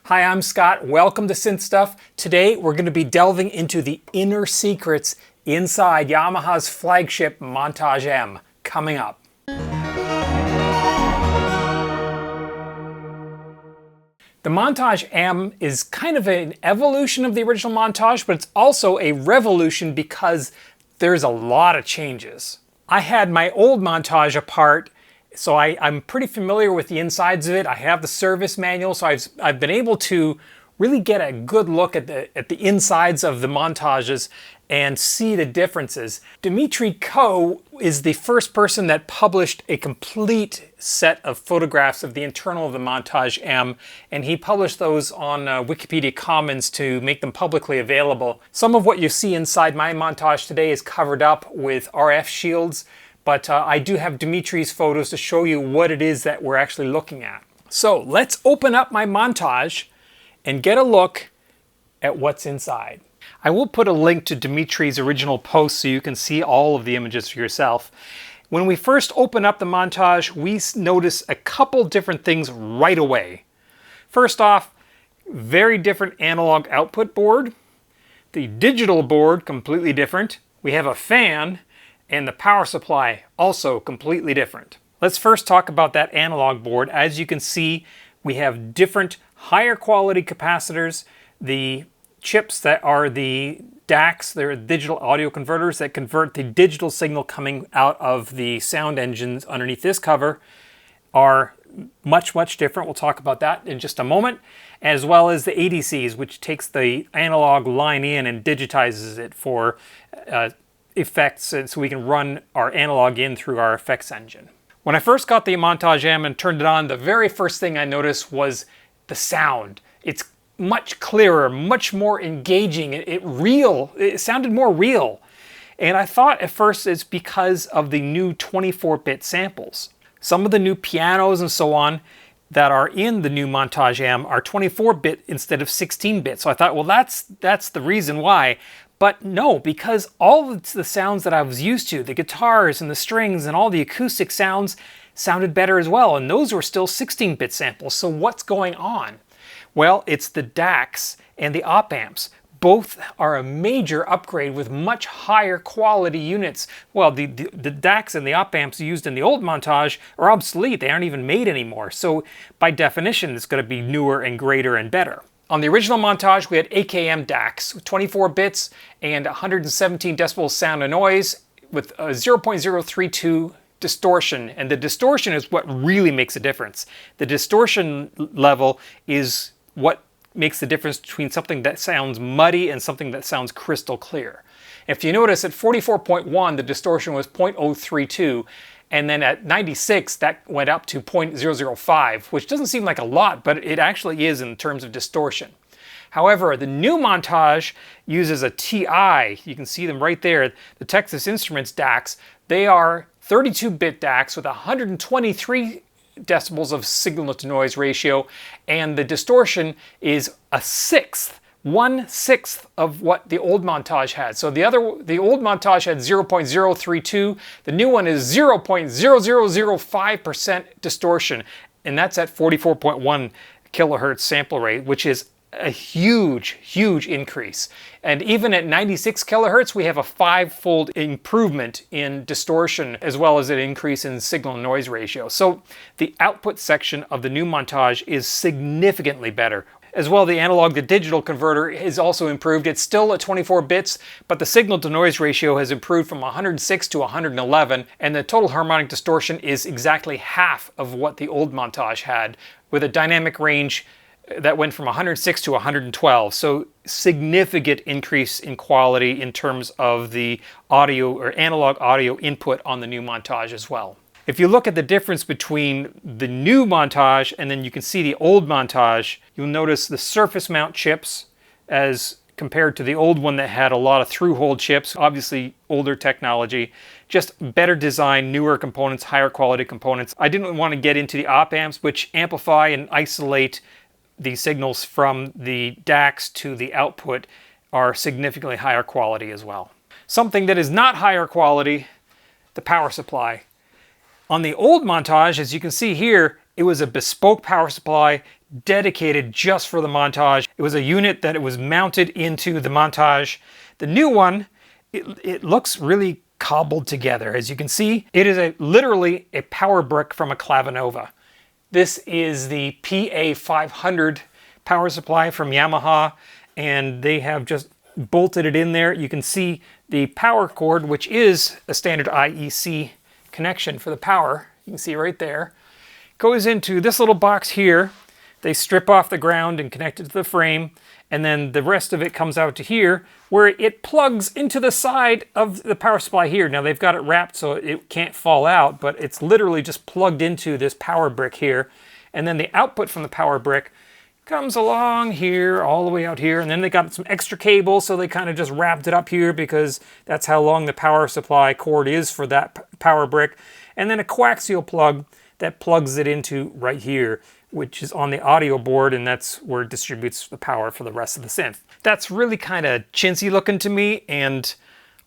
Hi, I'm Scott. Welcome to Synth Stuff. Today we're going to be delving into the inner secrets inside Yamaha's flagship Montage M. Coming up. The Montage M is kind of an evolution of the original Montage, but it's also a revolution because there's a lot of changes. I had my old Montage apart, so I'm pretty familiar with the insides of it. I have the service manual, so I've been able to really get a good look at the insides of the Montages and see the differences. Dmitry Ko is the first person that published a complete set of photographs of the internal of the Montage M, and he published those on Wikipedia Commons to make them publicly available. Some of what you see inside my Montage today is covered up with RF shields, but I do have Dmitry's photos to show you what it is that we're actually looking at. So let's open up my Montage and get a look at what's inside. I will put a link to Dmitry's original post so you can see all of the images for yourself. When we first open up the Montage, we notice a couple different things right away. First off, very different analog output board. The digital board, completely different. We have a fan, and the power supply, also completely different. Let's first talk about that analog board. As you can see, we have different higher quality capacitors. The chips that are the DACs, they're digital audio converters that convert the digital signal coming out of the sound engines underneath this cover, are much different. We'll talk about that in just a moment, as well as the ADCs, which takes the analog line in and digitizes it for effects, so we can run our analog in through our effects engine. When I first got the Montage M and turned it on, the very first thing I noticed was the sound. It's much clearer, much more engaging. It sounded more real. And I thought at first it's because of the new 24-bit samples. Some of the new pianos and so on that are in the new Montage M are 24-bit instead of 16-bit. So I thought, well, that's the reason why. But no, because all of the sounds that I was used to, the guitars and the strings and all the acoustic sounds, sounded better as well. And those were still 16-bit samples. So what's going on? Well, it's the DACs and the op amps. Both are a major upgrade with much higher quality units. Well, the DACs and the op amps used in the old Montage are obsolete. They aren't even made anymore. So by definition, it's going to be newer and greater and better. On the original Montage, we had AKM DACs with 24 bits and 117 decibels sound and noise with a 0.032 distortion. And the distortion is what really makes a difference. The distortion level is what makes the difference between something that sounds muddy and something that sounds crystal clear. If you notice, at 44.1, the distortion was 0.032, and then at 96, that went up to 0.005, which doesn't seem like a lot, but it actually is in terms of distortion. However, the new Montage uses a TI. You can see them right there, the Texas Instruments DACs. They are 32-bit DACs with 123 decibels of signal to noise ratio, and the distortion is a sixth, 1/6 of what the old Montage had. So the old Montage had 0.032, the new one is 0.0005% distortion, and that's at 44.1 kilohertz sample rate, which is a huge increase. And even at 96 kilohertz, we have a 5-fold improvement in distortion, as well as an increase in signal noise ratio. So the output section of the new Montage is significantly better. As well, the analog to digital converter is also improved. It's still at 24 bits, but the signal to noise ratio has improved from 106 to 111, and the total harmonic distortion is exactly half of what the old Montage had, with a dynamic range that went from 106 to 112. So significant increase in quality in terms of the audio or analog audio input on the new Montage as well. If you look at the difference between the new Montage and then you can see the old Montage, you'll notice the surface mount chips as compared to the old one that had a lot of through-hole chips, obviously older technology, just better design, newer components, higher quality components. I didn't want to get into the op amps, which amplify and isolate the signals from the DACs to the output, are significantly higher quality as well. Something that is not higher quality, the power supply. On the old Montage, as you can see here, it was a bespoke power supply dedicated just for the Montage. It was a unit that it was mounted into the Montage. The new one, it looks really cobbled together. As you can see, it is literally a power brick from a Clavinova. This is the PA500 power supply from Yamaha, and they have just bolted it in there. You can see the power cord, which is a standard IEC connection for the power. You can see right there. Goes into this little box here. They strip off the ground and connect it to the frame, and then the rest of it comes out to here, where it plugs into the side of the power supply here. Now they've got it wrapped so it can't fall out, but it's literally just plugged into this power brick here. And then the output from the power brick comes along here, all the way out here, and then they got some extra cable, so they kind of just wrapped it up here because that's how long the power supply cord is for that power brick. And then a coaxial plug that plugs it into right here, which is on the audio board, and that's where it distributes the power for the rest of the synth. That's really kind of chintzy looking to me, and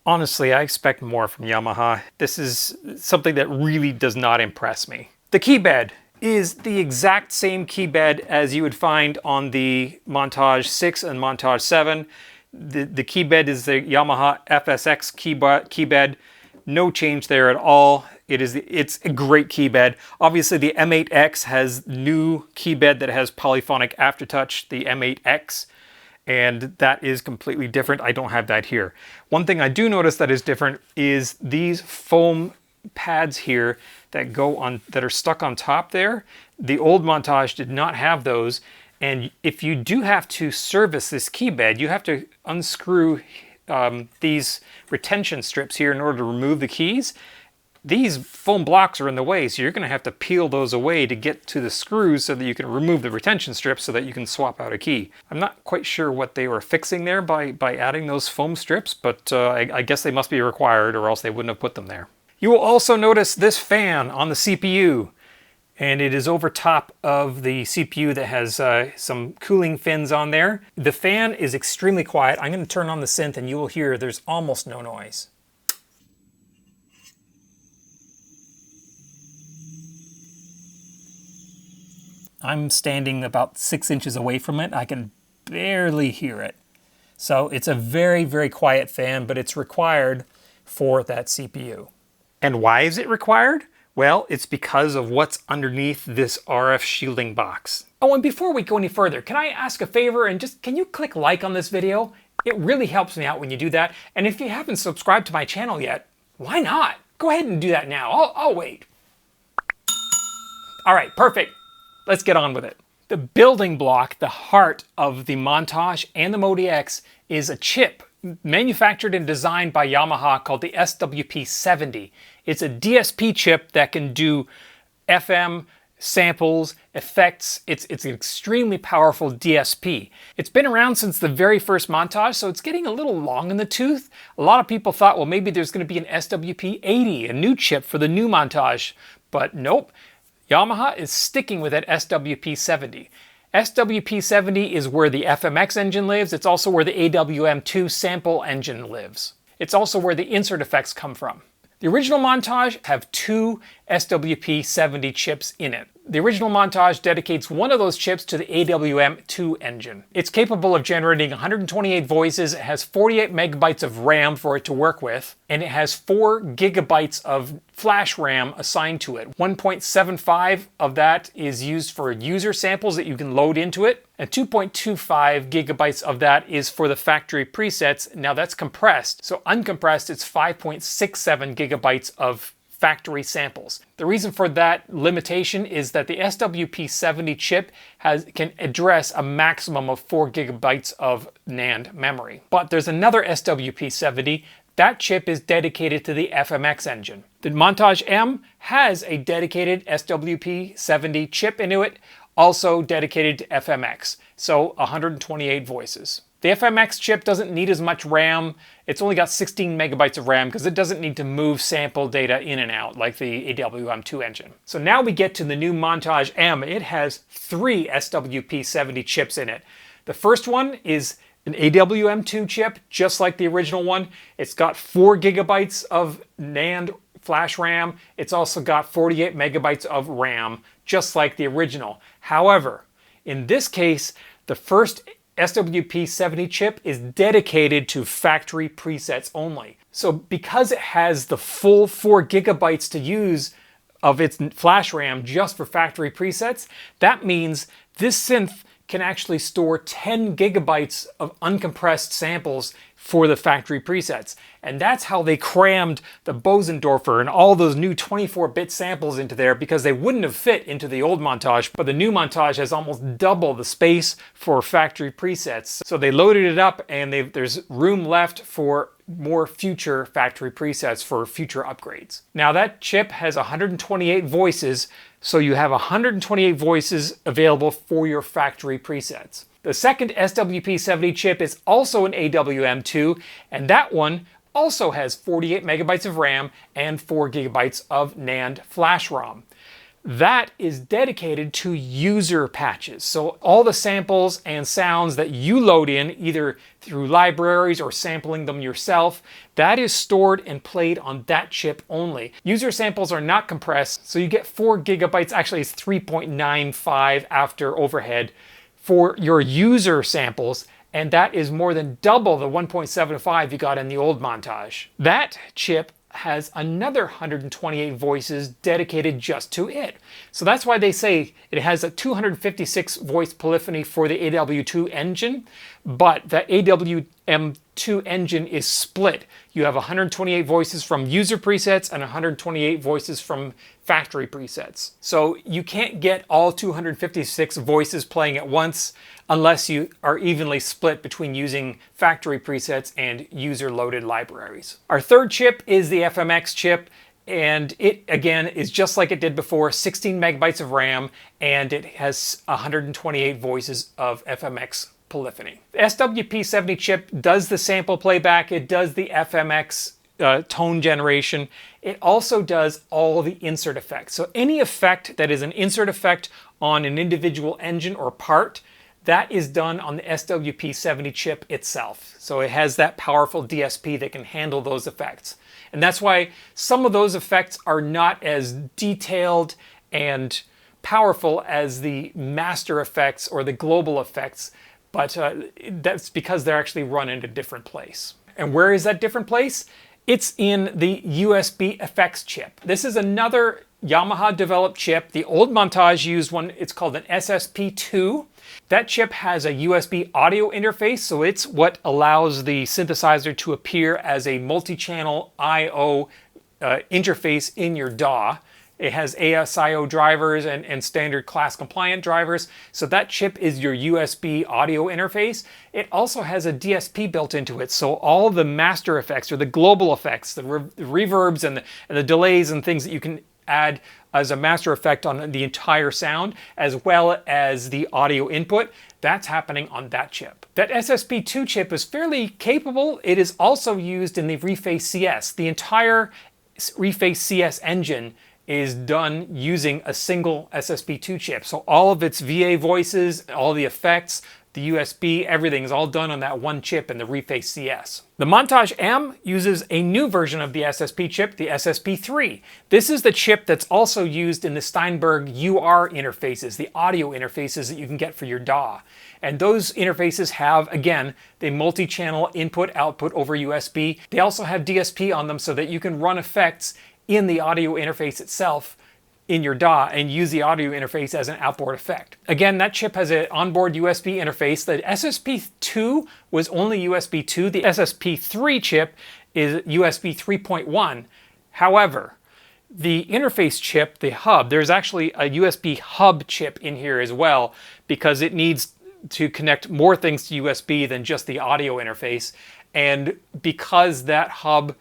honestly, I expect more from Yamaha. This is something that really does not impress me. The keybed is the exact same keybed as you would find on the Montage 6 and Montage 7. The keybed is the Yamaha FSX keybed. No change there at all. It's a great keybed. Obviously the M8X has new keybed that has polyphonic aftertouch, the M8X, and that is completely different. I don't have that here. One thing I do notice that is different is these foam pads here that that are stuck on top there. The old Montage did not have those, and if you do have to service this keybed, you have to unscrew these retention strips here in order to remove the keys. These foam blocks are in the way, so you're going to have to peel those away to get to the screws so that you can remove the retention strips so that you can swap out a key. I'm not quite sure what they were fixing there by adding those foam strips, but I guess they must be required or else they wouldn't have put them there. You will also notice this fan on the CPU, and it is over top of the CPU that has some cooling fins on there. The fan is extremely quiet. I'm going to turn on the synth and you will hear there's almost no noise. I'm standing about 6 inches away from it. I can barely hear it. So it's a very, very quiet fan, but it's required for that CPU. And why is it required? Well, it's because of what's underneath this RF shielding box. Oh, and before we go any further, can I ask a favor and can you click like on this video? It really helps me out when you do that. And if you haven't subscribed to my channel yet, why not? Go ahead and do that now. I'll wait. All right, perfect. Let's get on with it. The building block, the heart of the Montage and the Modi X, is a chip manufactured and designed by Yamaha called the SWP70. It's a DSP chip that can do FM, samples, effects. It's an extremely powerful DSP. It's been around since the very first Montage, so it's getting a little long in the tooth. A lot of people thought, well, maybe there's going to be an SWP80, a new chip for the new Montage, but nope. Yamaha is sticking with that SWP70. SWP70 is where the FMX engine lives. It's also where the AWM2 sample engine lives. It's also where the insert effects come from. The original Montage have 2 SWP70 chips in it. The original Montage dedicates one of those chips to the AWM2 engine. It's capable of generating 128 voices, it has 48 megabytes of RAM for it to work with, and it has 4 gigabytes of flash RAM assigned to it. 1.75 of that is used for user samples that you can load into it, and 2.25 gigabytes of that is for the factory presets. Now that's compressed, so uncompressed it's 5.67 gigabytes of factory samples. The reason for that limitation is that the SWP70 chip can address a maximum of 4 gigabytes of NAND memory. But there's another SWP70. That chip is dedicated to the FMX engine. The Montage M has a dedicated SWP70 chip into it, also dedicated to FMX, so 128 voices. The FMX chip doesn't need as much RAM. It's only got 16 megabytes of RAM because it doesn't need to move sample data in and out like the AWM2 engine. So now we get to the new Montage M. It has 3 SWP70 chips in it. The first one is an AWM2 chip, just like the original one. It's got 4 gigabytes of NAND flash RAM. It's also got 48 megabytes of RAM, just like the original. However, In this case, the first SWP70 chip is dedicated to factory presets only. So because it has the full 4 gigabytes to use of its flash RAM just for factory presets, that means this synth can actually store 10 gigabytes of uncompressed samples for the factory presets. And that's how they crammed the Bosendorfer and all those new 24-bit samples into there, because they wouldn't have fit into the old Montage, but the new Montage has almost double the space for factory presets. So they loaded it up, and there's room left for more future factory presets for future upgrades. Now that chip has 128 voices, so you have 128 voices available for your factory presets. The second SWP70 chip is also an AWM2, and that one also has 48 megabytes of RAM and 4 gigabytes of NAND flash ROM. That is dedicated to user patches. So all the samples and sounds that you load in, either through libraries or sampling them yourself, that is stored and played on that chip only. User samples are not compressed, so you get 4 gigabytes, actually it's 3.95 after overhead, for your user samples, and that is more than double the 1.75 you got in the old Montage. That chip has another 128 voices dedicated just to it. So that's why they say it has a 256 voice polyphony for the AW2 engine, but the AWM2 engine is split. You have 128 voices from user presets and 128 voices from factory presets. So you can't get all 256 voices playing at once unless you are evenly split between using factory presets and user-loaded libraries. Our third chip is the FMX chip, and it, again, is just like it did before, 16 megabytes of RAM, and it has 128 voices of FMX polyphony. The SWP70 chip does the sample playback, it does the FMX tone generation. It also does all the insert effects. So any effect that is an insert effect on an individual engine or part, that is done on the SWP70 chip itself. So it has that powerful DSP that can handle those effects. And that's why some of those effects are not as detailed and powerful as the master effects or the global effects, but that's because they're actually run in a different place. And where is that different place? It's in the USB FX chip. This is another Yamaha developed chip. The old Montage used one, it's called an SSP2. That chip has a USB audio interface, so it's what allows the synthesizer to appear as a multi-channel I/O interface in your DAW. It has ASIO drivers and standard class compliant drivers, so that chip is your USB audio interface. It also has a DSP built into it, so all the master effects or the global effects, the reverbs and the delays and things that you can add as a master effect on the entire sound, as well as the audio input, that's happening on that chip. That SSP2 chip is fairly capable. It is also used in the Reface CS. The entire Reface CS engine is done using a single SSP2 chip. So all of its VA voices, all the effects, the USB, everything is all done on that one chip in the Reface CS. The Montage M uses a new version of the SSP chip, the SSP3. This is the chip that's also used in the Steinberg UR interfaces, the audio interfaces that you can get for your DAW. And those interfaces have, again, the multi-channel input-output over USB. They also have DSP on them so that you can run effects in the audio interface itself in your DAW and use the audio interface as an outboard effect. Again, that chip has an onboard USB interface. The SSP2 was only USB 2. The SSP3 chip is USB 3.1. However, the interface chip, the hub, there's actually a USB hub chip in here as well, because it needs to connect more things to USB than just the audio interface. And because that hub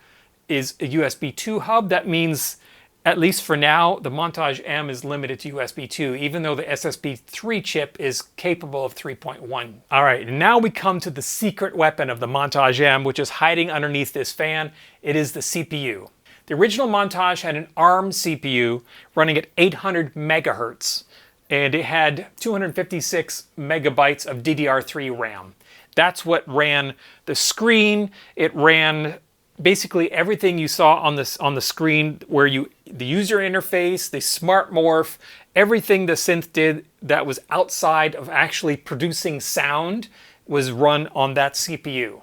is a USB 2 hub, that means, at least for now, the Montage M is limited to USB 2, even though the SSP3 chip is capable of 3.1. All right, now we come to the secret weapon of the Montage M, which is hiding underneath this fan. It is the CPU. The original Montage had an ARM CPU running at 800 megahertz, and it had 256 megabytes of DDR3 RAM. That's what ran the screen. It ran basically everything you saw on the screen, where the user interface, the smart morph, everything the synth did that was outside of actually producing sound was run on that CPU.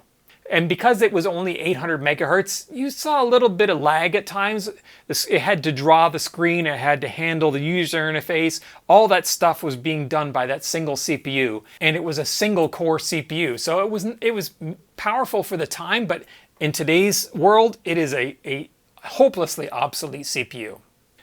And because it was only 800 megahertz, you saw a little bit of lag at times. It had to draw the screen, it had to handle the user interface. All that stuff was being done by that single CPU, and it was a single core CPU. So it was powerful for the time, but in today's world, it is a hopelessly obsolete CPU.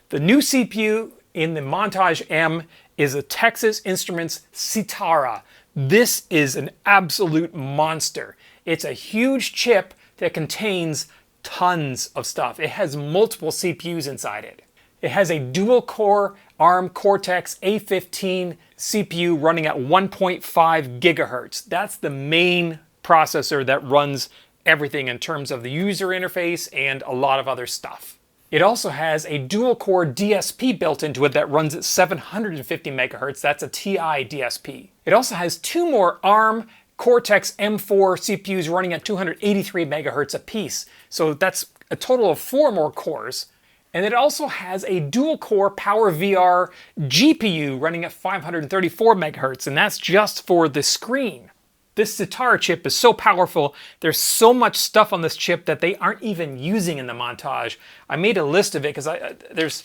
The new CPU in the Montage M is a Texas Instruments Sitara. This is an absolute monster. It's a huge chip that contains tons of stuff. It has multiple CPUs inside it. It has a dual-core ARM Cortex A15 CPU running at 1.5 gigahertz. That's the main processor that runs everything in terms of the user interface and a lot of other stuff. It also has a dual-core DSP built into it that runs at 750 megahertz. That's a TI DSP. It also has two more ARM Cortex M4 CPUs running at 283 megahertz apiece. So that's a total of 4 more cores. And it also has a dual-core PowerVR GPU running at 534 megahertz, and that's just for the screen. This Sitara chip is so powerful, there's so much stuff on this chip that they aren't even using in the Montage. I made a list of it because there's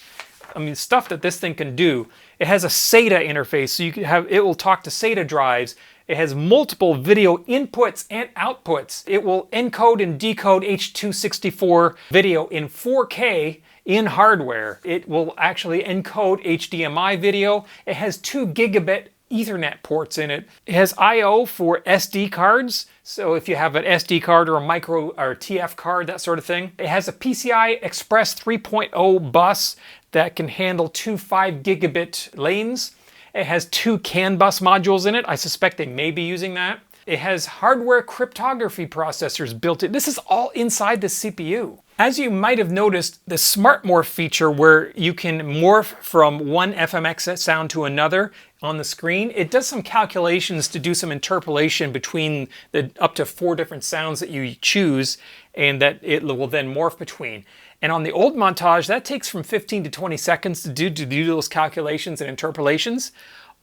stuff that this thing can do. It has a SATA interface, so it will talk to SATA drives. It has multiple video inputs and outputs. It will encode and decode H.264 video in 4K in hardware. It will actually encode HDMI video. It has 2 gigabit Ethernet ports in it. It has I/O for SD cards, so if you have an SD card or a micro or TF card, that sort of thing. It has a PCI Express 3.0 bus that can handle 2 5 gigabit lanes. It has 2 CAN bus modules in it. I suspect they may be using that. It has hardware cryptography processors built in. This is all inside the CPU. As you might have noticed, the Smart Morph feature, where you can morph from one FMX sound to another on the screen, it does some calculations to do some interpolation between the up to 4 different sounds that you choose, and that it will then morph between. And on the old Montage, that takes from 15 to 20 seconds to do those calculations and interpolations.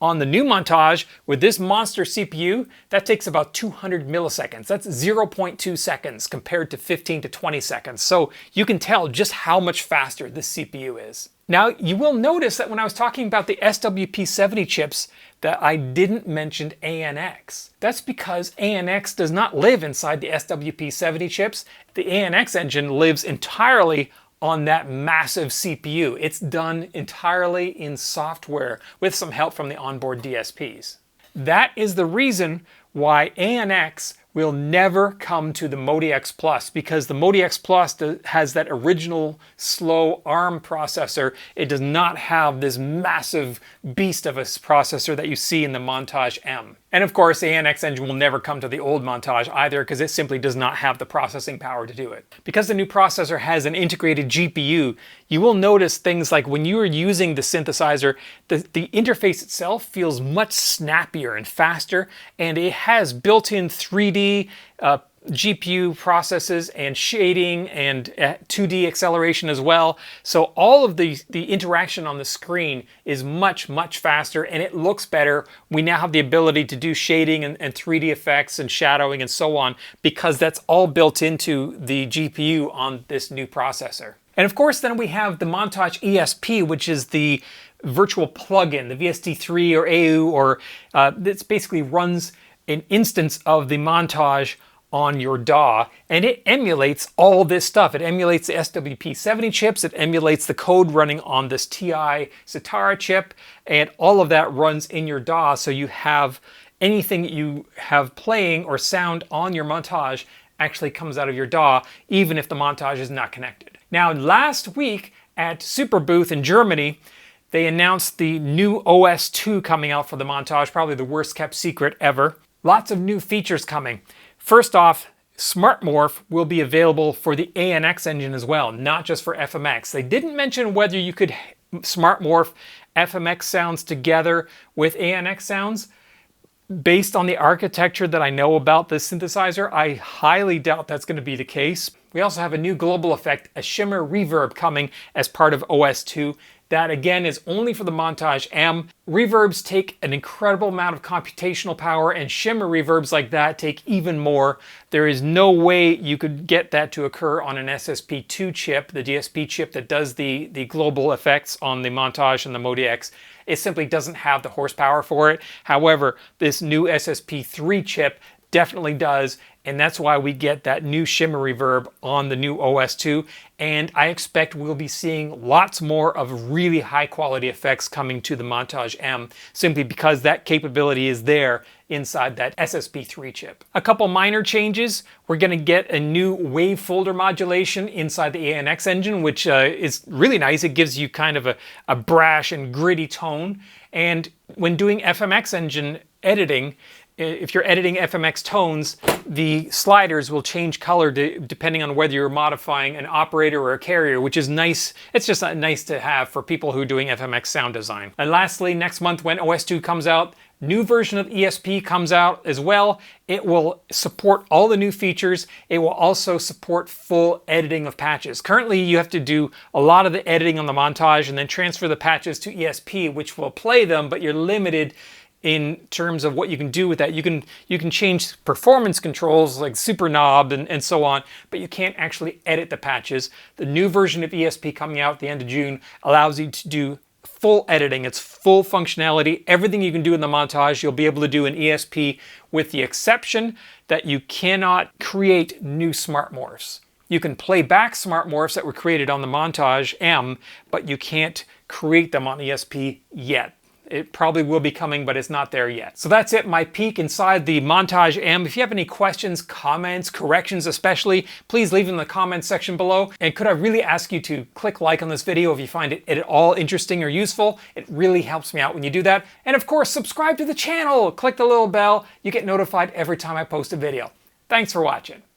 On the new Montage, with this monster CPU, that takes about 200 milliseconds. That's 0.2 seconds compared to 15 to 20 seconds. So you can tell just how much faster this CPU is. Now, you will notice that when I was talking about the SWP70 chips, that I didn't mention ANX. That's because ANX does not live inside the SWP70 chips. The ANX engine lives entirely on that massive CPU. It's done entirely in software with some help from the onboard DSPs. That is the reason why ANX will never come to the Modi X Plus, because the Modi X Plus has that original slow ARM processor. It does not have this massive beast of a processor that you see in the Montage M. And of course, the ANX engine will never come to the old Montage either, because it simply does not have the processing power to do it. Because the new processor has an integrated GPU, you will notice things like when you are using the synthesizer, the interface itself feels much snappier and faster, and it has built-in 3D GPU processes and shading and 2D acceleration as well. So all of the interaction on the screen is much, much faster, and it looks better. We now have the ability to do shading and 3D effects and shadowing and so on, because that's all built into the GPU on this new processor. And of course, then we have the Montage ESP, which is the virtual plugin, the VST3 or AU, or this basically runs an instance of the Montage on your DAW, and it emulates all this stuff. It emulates the SWP70 chips, it emulates the code running on this TI Sitara chip, and all of that runs in your DAW, so you have anything that you have playing or sound on your Montage actually comes out of your DAW, even if the Montage is not connected. Now, last week at Super Booth in Germany, they announced the new OS 2 coming out for the Montage, probably the worst kept secret ever. Lots of new features coming. First off, Smart Morph will be available for the ANX engine as well, not just for FMX. They didn't mention whether you could Smart Morph FMX sounds together with ANX sounds. Based on the architecture that I know about this synthesizer, I highly doubt that's going to be the case. We also have a new global effect, a shimmer reverb, coming as part of OS 2. That again is only for the Montage M. Reverbs take an incredible amount of computational power, and shimmer reverbs like that take even more. There is no way you could get that to occur on an SSP2 chip, the DSP chip that does the global effects on the Montage and the Modi X. It simply doesn't have the horsepower for it. However, this new SSP3 chip definitely does, and that's why we get that new shimmer reverb on the new OS 2, and I expect we'll be seeing lots more of really high quality effects coming to the Montage M, simply because that capability is there inside that SSP3 chip. A couple minor changes. We're going to get a new wave folder modulation inside the ANX engine, which is really nice. It gives you kind of a brash and gritty tone, and when doing FMX engine editing, if you're editing FMX tones, the sliders will change color depending on whether you're modifying an operator or a carrier, which is nice. It's just nice to have for people who are doing FMX sound design. And lastly, next month when OS 2 comes out, new version of ESP comes out as well. It will support all the new features. It will also support full editing of patches. Currently, you have to do a lot of the editing on the Montage and then transfer the patches to ESP, which will play them, but you're limited in terms of what you can do with that. You can change performance controls like super knob and so on, but you can't actually edit the patches. The new version of ESP coming out at the end of June allows you to do full editing. It's full functionality. Everything you can do in the Montage, you'll be able to do in ESP, with the exception that you cannot create new smart morphs. You can play back smart morphs that were created on the Montage M, but you can't create them on ESP yet. It probably will be coming, but it's not there yet. So that's it, my peek inside the Montage M. If you have any questions, comments, corrections especially, please leave them in the comments section below. And could I really ask you to click like on this video if you find it at all interesting or useful? It really helps me out when you do that. And of course, subscribe to the channel. Click the little bell. You get notified every time I post a video. Thanks for watching.